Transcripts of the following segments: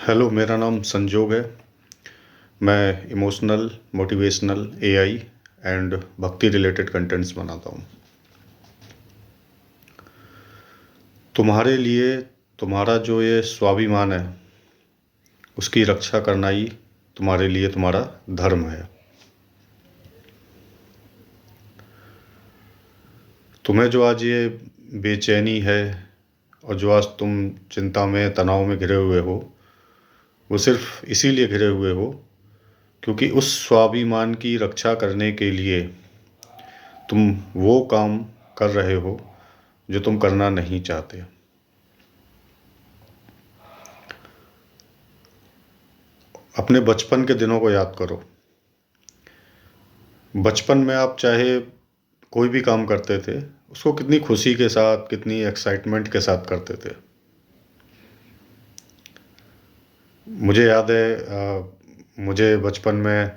Hello, मेरा नाम संजोग है। मैं इमोशनल, मोटिवेशनल, एआई एंड भक्ति रिलेटेड कंटेंट्स बनाता हूँ। तुम्हारे लिए तुम्हारा जो ये स्वाभिमान है, उसकी रक्षा करना ही तुम्हारे लिए तुम्हारा धर्म है। तुम्हें जो आज ये बेचैनी है और जो आज तुम चिंता में, तनाव में घिरे हुए हो, वो सिर्फ इसीलिए घिरे हुए हो क्योंकि उस स्वाभिमान की रक्षा करने के लिए तुम वो काम कर रहे हो जो तुम करना नहीं चाहते। अपने बचपन के दिनों को याद करो। बचपन में आप चाहे कोई भी काम करते थे, उसको कितनी खुशी के साथ, कितनी एक्साइटमेंट के साथ करते थे। मुझे याद है, मुझे बचपन में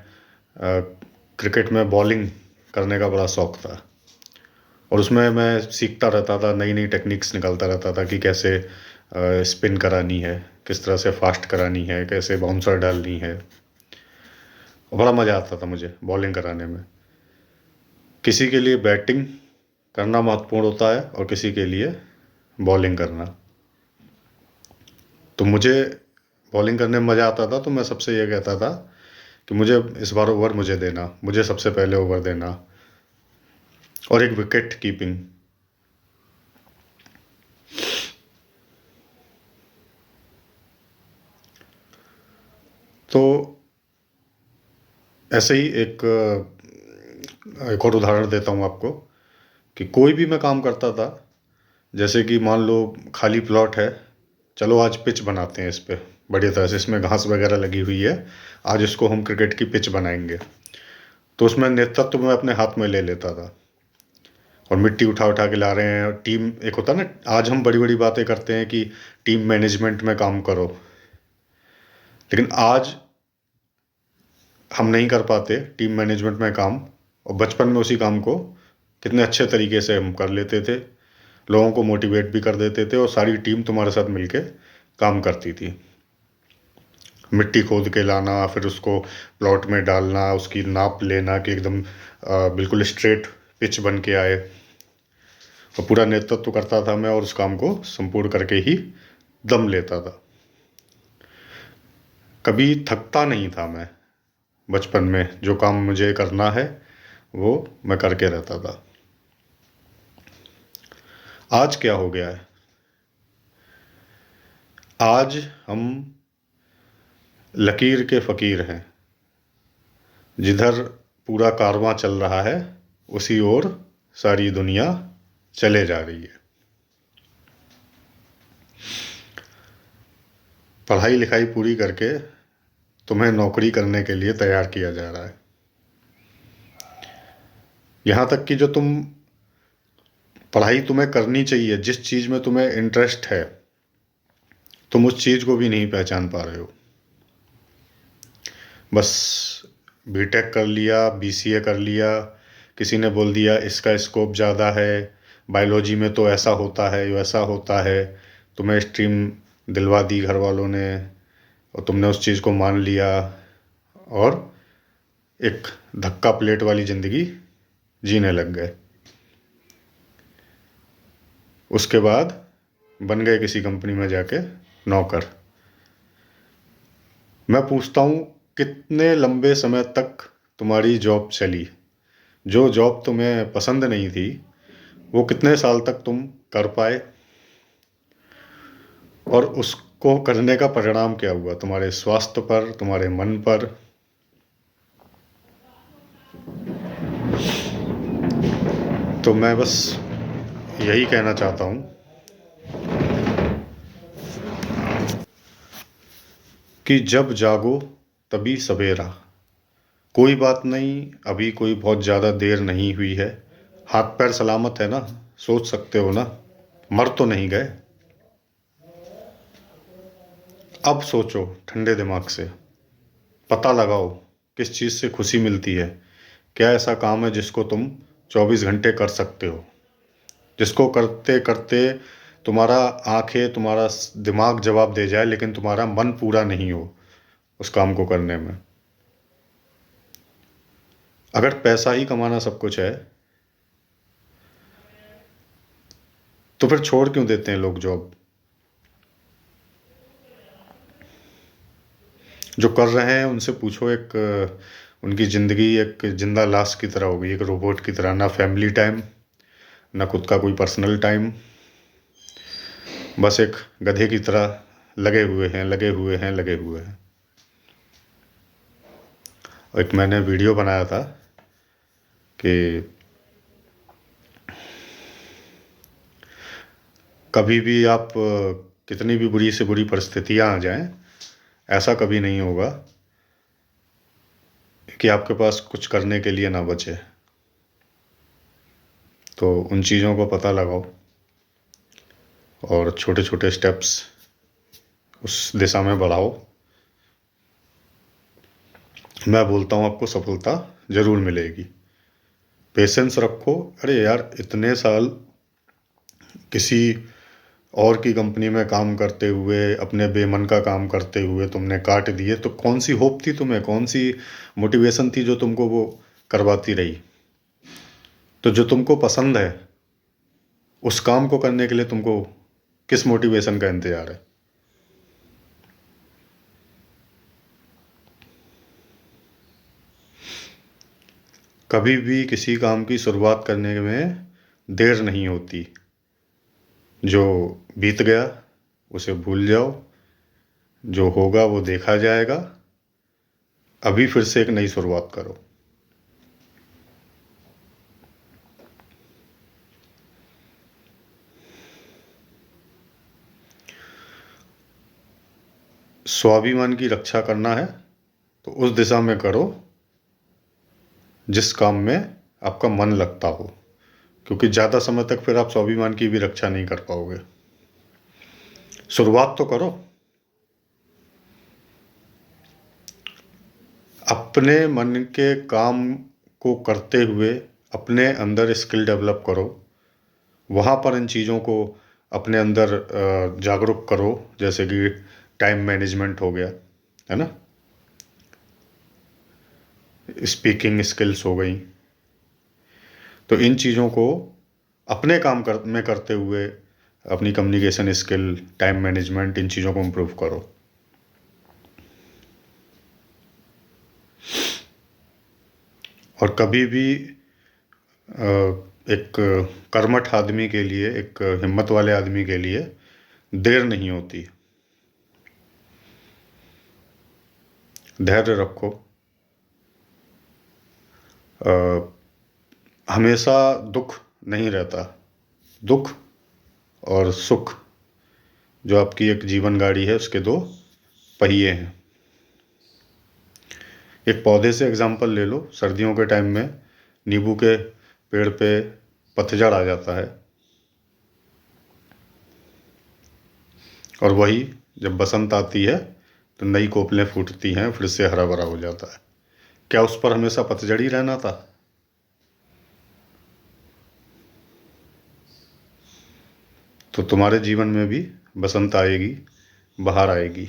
क्रिकेट में बॉलिंग करने का बड़ा शौक था और उसमें मैं सीखता रहता था, नई नई टेक्निक्स निकालता रहता था कि कैसे स्पिन करानी है, किस तरह से फास्ट करानी है, कैसे बाउंसर डालनी है। और बड़ा मज़ा आता था मुझे बॉलिंग कराने में। किसी के लिए बैटिंग करना महत्वपूर्ण होता है और किसी के लिए बॉलिंग करना। तो मुझे बॉलिंग करने में मज़ा आता था, तो मैं सबसे ये कहता था कि मुझे इस बार ओवर मुझे देना, मुझे सबसे पहले ओवर देना, और एक विकेट कीपिंग। तो ऐसे ही एक और उदाहरण देता हूँ आपको कि कोई भी मैं काम करता था, जैसे कि मान लो खाली प्लॉट है, चलो आज पिच बनाते हैं इस पे बढ़िया तरह से, इसमें घास वगैरह लगी हुई है, आज इसको हम क्रिकेट की पिच बनाएंगे। तो उसमें नेतृत्व मैं अपने हाथ में ले लेता था और मिट्टी उठा उठा के ला रहे हैं। टीम एक होता ना, आज हम बड़ी बड़ी बातें करते हैं कि टीम मैनेजमेंट में काम करो, लेकिन आज हम नहीं कर पाते टीम मैनेजमेंट में काम। और बचपन में उसी काम को कितने अच्छे तरीके से हम कर लेते थे, लोगों को मोटिवेट भी कर देते थे और सारी टीम तुम्हारे साथ मिलके काम करती थी। मिट्टी खोद के लाना, फिर उसको प्लॉट में डालना, उसकी नाप लेना कि एकदम बिल्कुल स्ट्रेट पिच बन के आए। और पूरा नेतृत्व करता था मैं और उस काम को संपूर्ण करके ही दम लेता था। कभी थकता नहीं था मैं। बचपन में जो काम मुझे करना है वो मैं करके रहता था। आज क्या हो गया है? आज हम लकीर के फ़कीर हैं। जिधर पूरा कारवां चल रहा है, उसी ओर सारी दुनिया चले जा रही है। पढ़ाई लिखाई पूरी करके तुम्हें नौकरी करने के लिए तैयार किया जा रहा है। यहाँ तक कि जो पढ़ाई तुम्हें करनी चाहिए, जिस चीज़ में तुम्हें इंटरेस्ट है, तुम उस चीज़ को भी नहीं पहचान पा रहे हो। बस बीटेक कर लिया, बीसीए कर लिया, किसी ने बोल दिया इसका स्कोप ज़्यादा है, बायोलॉजी में तो ऐसा होता है, वैसा होता है, तुम्हें स्ट्रीम दिलवा दी घर वालों ने और तुमने उस चीज़ को मान लिया और एक धक्का प्लेट वाली ज़िंदगी जीने लग गए। उसके बाद बन गए किसी कंपनी में जाके नौकर। मैं पूछता हूँ, कितने लंबे समय तक तुम्हारी जॉब चली? जो जॉब तुम्हें पसंद नहीं थी, वो कितने साल तक तुम कर पाए? और उसको करने का परिणाम क्या हुआ तुम्हारे स्वास्थ्य पर, तुम्हारे मन पर? तो मैं बस यही कहना चाहता हूँ कि जब जागो तभी सवेरा। कोई बात नहीं, अभी कोई बहुत ज़्यादा देर नहीं हुई है, हाथ पैर सलामत है ना, सोच सकते हो ना, मर तो नहीं गए। अब सोचो ठंडे दिमाग से, पता लगाओ किस चीज़ से खुशी मिलती है। क्या ऐसा काम है जिसको तुम 24 घंटे कर सकते हो, जिसको करते करते तुम्हारा आंखें, तुम्हारा दिमाग जवाब दे जाए, लेकिन तुम्हारा मन पूरा नहीं हो उस काम को करने में। अगर पैसा ही कमाना सब कुछ है, तो फिर छोड़ क्यों देते हैं लोग जॉब? जो कर रहे हैं उनसे पूछो, उनकी ज़िंदगी एक जिंदा लाश की तरह हो गई, एक रोबोट की तरह। ना फैमिली टाइम, ना खुद का कोई पर्सनल टाइम, बस एक गधे की तरह लगे हुए हैं, लगे हुए हैं, लगे हुए हैं। एक मैंने वीडियो बनाया था कि कभी भी आप कितनी भी बुरी से बुरी परिस्थितियां आ जाएं, ऐसा कभी नहीं होगा कि आपके पास कुछ करने के लिए ना बचे। तो उन चीज़ों को पता लगाओ और छोटे छोटे स्टेप्स उस दिशा में बढ़ाओ। मैं बोलता हूँ आपको सफलता ज़रूर मिलेगी। पेशेंस रखो। अरे यार, इतने साल किसी और की कंपनी में काम करते हुए, अपने बेमन का काम करते हुए तुमने काट दिए, तो कौन सी होप थी तुम्हें, कौन सी मोटिवेशन थी जो तुमको वो करवाती रही? तो जो तुमको पसंद है, उस काम को करने के लिए तुमको किस मोटिवेशन का इंतजार है? कभी भी किसी काम की शुरुआत करने में देर नहीं होती। जो बीत गया उसे भूल जाओ, जो होगा वो देखा जाएगा। अभी फिर से एक नई शुरुआत करो। स्वाभिमान की रक्षा करना है तो उस दिशा में करो जिस काम में आपका मन लगता हो, क्योंकि ज़्यादा समय तक फिर आप स्वाभिमान की भी रक्षा नहीं कर पाओगे। शुरुआत तो करो। अपने मन के काम को करते हुए अपने अंदर स्किल डेवलप करो। वहाँ पर इन चीज़ों को अपने अंदर जागरूक करो, जैसे कि टाइम मैनेजमेंट हो गया, है ना, स्पीकिंग स्किल्स हो गई। तो इन चीज़ों को अपने काम में करते हुए अपनी कम्युनिकेशन स्किल, टाइम मैनेजमेंट, इन चीज़ों को इम्प्रूव करो। और कभी भी एक कर्मठ आदमी के लिए, एक हिम्मत वाले आदमी के लिए देर नहीं होती। धैर्य रखो। हमेशा दुख नहीं रहता। दुख और सुख, जो आपकी एक जीवन गाड़ी है, उसके दो पहिए हैं। एक पौधे से एग्जाम्पल ले लो। सर्दियों के टाइम में नींबू के पेड़ पे पतझड़ आ जाता है, और वही जब बसंत आती है तो नई कोपलें फूटती हैं, फिर से हरा भरा हो जाता है। क्या उस पर हमेशा पतझड़ ही रहना था? तो तुम्हारे जीवन में भी बसंत आएगी, बाहर आएगी।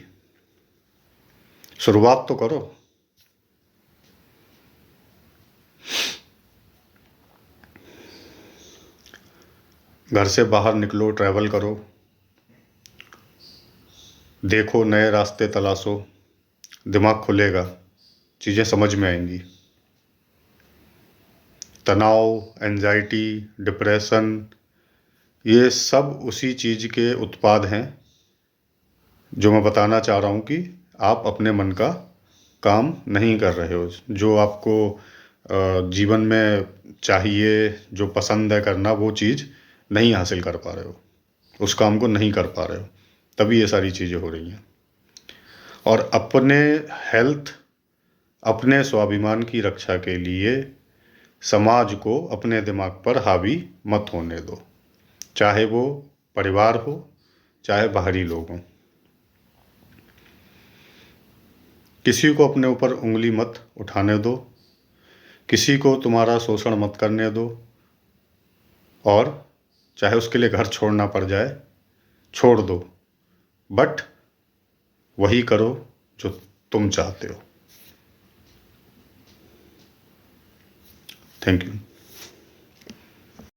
शुरुआत तो करो। घर से बाहर निकलो, ट्रैवल करो, देखो, नए रास्ते तलाशो। दिमाग खुलेगा, चीज़ें समझ में आएंगी। तनाव, एंजाइटी, डिप्रेशन, ये सब उसी चीज़ के उत्पाद हैं जो मैं बताना चाह रहा हूँ कि आप अपने मन का काम नहीं कर रहे हो। जो आपको जीवन में चाहिए, जो पसंद है करना, वो चीज़ नहीं हासिल कर पा रहे हो, उस काम को नहीं कर पा रहे हो, तभी ये सारी चीज़ें हो रही हैं। और अपने हेल्थ, अपने स्वाभिमान की रक्षा के लिए समाज को अपने दिमाग पर हावी मत होने दो, चाहे वो परिवार हो, चाहे बाहरी लोग हों। किसी को अपने ऊपर उंगली मत उठाने दो, किसी को तुम्हारा शोषण मत करने दो, और चाहे उसके लिए घर छोड़ना पड़ जाए, छोड़ दो, बट वही करो जो तुम चाहते हो। Thank you.